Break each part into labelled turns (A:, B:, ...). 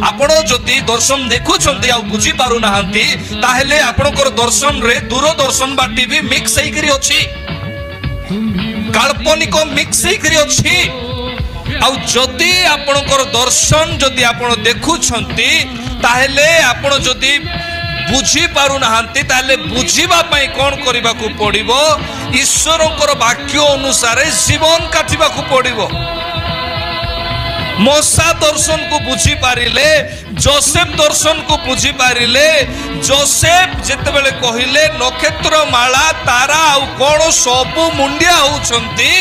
A: आपण जदि दर्शन देखुछंती आ बुझी पारु नाहंती ताहेले आपनकर दर्शन रे दूरदर्शन बाटी भी मिक्स हेकरी अछि, काल्पनिक मिक्स हेकरी अछि। आ जदि आपनकर दर्शन जदि आपण देखुछंती ताहेले आपण जदि बुझी पारु नाहंती ताहेले बुझीबा पई कोन करिबा को पड़िबो, ईश्वरकर वाक्य अनुसार जीवन काटिबा को पड़िबो। मोसा दर्शन को बुझी पारिले, जोसेफ दर्शन को बुझी पारिले। जोसेफ जेते बेले कहिले नक्षत्र माला तारा आउ कोन सबु मुंडिया होउछंती,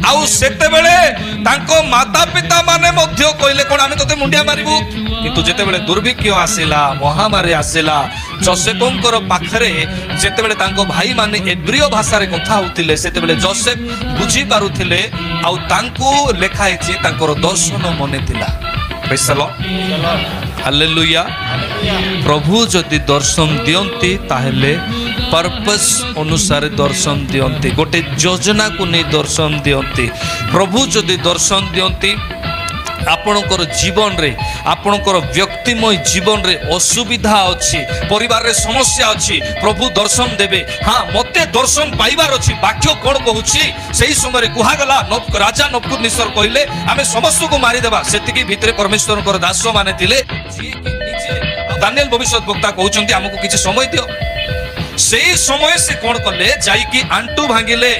A: आउ सेते बेले तांको माता पिता माने मध्य कहिले कोन आमे तते मुंडिया मारिबु। किंतु जेते बेले दुर्भिक्ष आसिला, महामारी आसिला, जोसेफंकर पाखरे जेते बेले तांको भाई माने एब्रियो भाषा रे कथा होतिले सेते बेले जोसेफ बुझी पारुथिले आउ तांको लेखा हेछि तांकर दर्शन मने थिला। बेसलो हालेलुया। प्रभु जदि दर्शन दियंती ताहेले पर्पस अनुसार दर्शन दियंती, गोटे योजना को नहीं दर्शन दियंती। प्रभु जदि दर्शन दियंती आपणकर जीवन रे, आपणकर व्यक्तिमय जीवन रे असुविधा अछि, परिवार रे समस्या अछि, प्रभु दर्शन देबे। हाँ मते दर्शन पाइबार अछि। वाक्य कोन कहूछि सेही समय रे कुहा गला, राजा नबुकदनेस्सर कहिले आमे समस्त को मारि देबा। सेतिकी भितरे परमेश्वरकर दास माने थिले, जे कि निजे दानिएल भविष्यद्वक्ता कहउछंती हमकु किछि समय दियो। सेही समय से कोन कले जाई कि आंटू भांगिले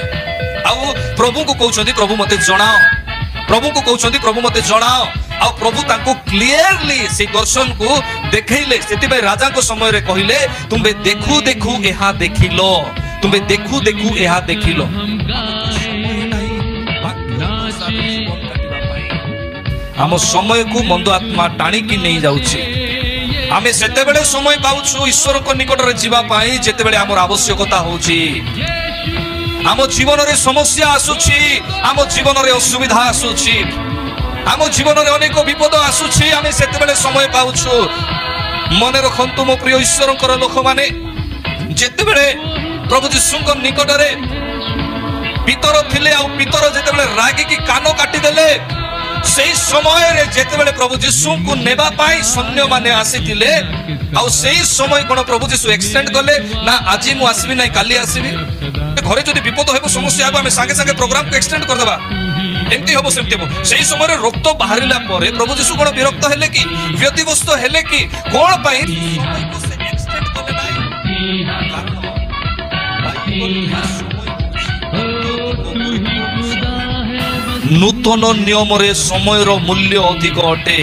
A: आउ प्रभु को कहउछंती प्रभु मते जणाओ, प्रभु को कहउछंती प्रभु मते जणाओ। आ प्रभु तांको क्लियरली से दर्शन को देखैले। सेति भाई राजा को समय रे कहिले तुमे देखु देखु एहा देखिलो, तुमे देखु देखु एहा देखिलो। हम समय को मंद आत्मा टाणी की नहीं जाउछि। आमे सेते बेले समय पाउछु ईश्वर को निकट रे जीवा पाई जेते बेले हमर आवश्यकता होछि। आम जीवन रे समस्या आसुछि, आम जीवन रे असुविधा आसुछि, आम जीवन रे अनेक विपद आसुछि। आमे सेते बेले समय पाउछु। मने रखंतु मो प्रिय ईश्वरकर लोक माने जेते बेले प्रभु यीशुଙ୍କ निकट रे पितर थिले आ पितर जेते बेले रागी की कानो काटी देले, सेही समय रे जेते बेले प्रभु यीशु को नेबा पाई सैन्य माने आसीथिले। आ सेही समय कोन प्रभु यीशु एक्सटेंड करले ना आज मु आसीबी नै काली आसीबी। घरे जदि विपद हेबो समस्या हेबो आमे संगे संगे प्रोग्राम को एक्सटेंड कर देबा, एमती हेबो सेमती हेबो। सेही समय रे रक्त बाहरिला परे प्रभु यीशु कोन विरक्त हेले कि व्यतिग्रस्त हेले कि कोन पाई समय को से एक्सटेंड करले नै। नूतन नियम रे समय रो मूल्य अधिक अटे।